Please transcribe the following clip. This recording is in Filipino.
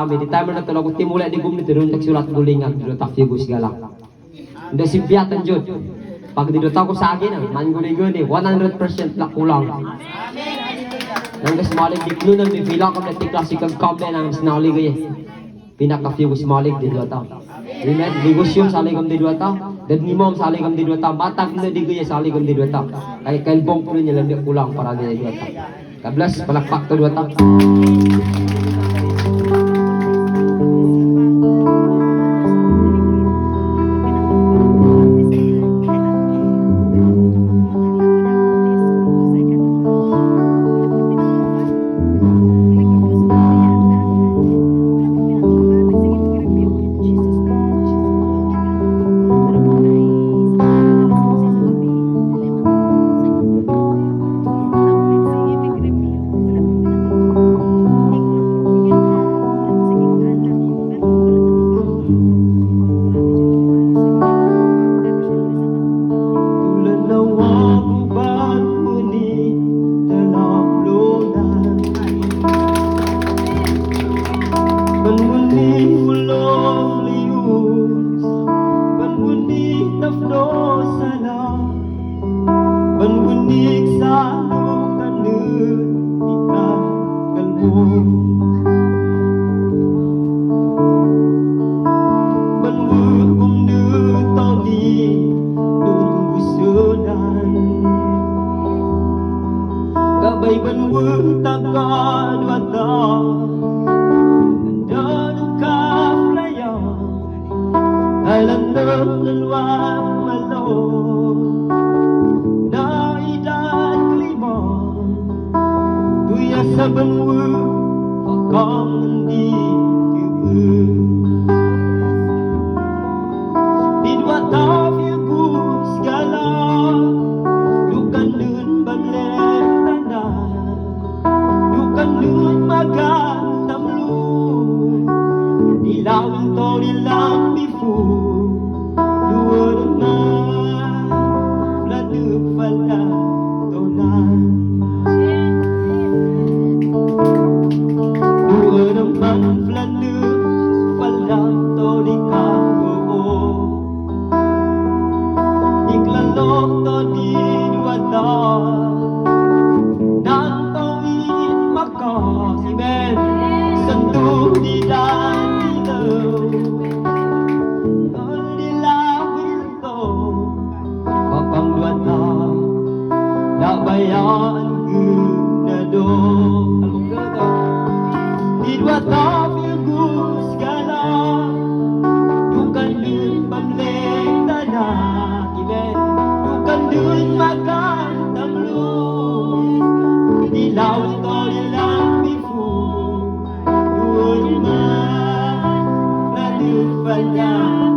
Di tayo na tulog timula di gumni tirun nagsulat gulingan dito ta figus gala. Hindi simpiatan jud. Pag dito ko sa akin man guli-guli 100% la kulang. Nang gas malik di klunan di bilang kam na classical kambe nang sinali gaya. Pinaka figus malik di dito ta. Amen. Negosyo sa aligam di dito ta. Dan imam sa aligam di dito ta. Matag na di gaya sa aligam di dito ta. Kay kalbong puno niya lang kulang para di dito ta. God bless palakpak to dito ta. Gabay banwag takad wata Nandang kaflaya Alanap lalwag malo Naidad klima Tuya sa banwag Pakang hindi Didwata fiagus galang Lukan nun baglet Kanun magantamlun Dilawin to nilang bifu Luwag naman Fladug pala tonan Luwag naman fladug pala to di kago Iklalok to di duwata Amen. Santo di datilaw Nilawin to Kapang duwata Labayaan gunado Di duwata fiagus gala Dukan dun pamleng tanak Amen. Dukan dun magantamlun Dilawin to nilang Panya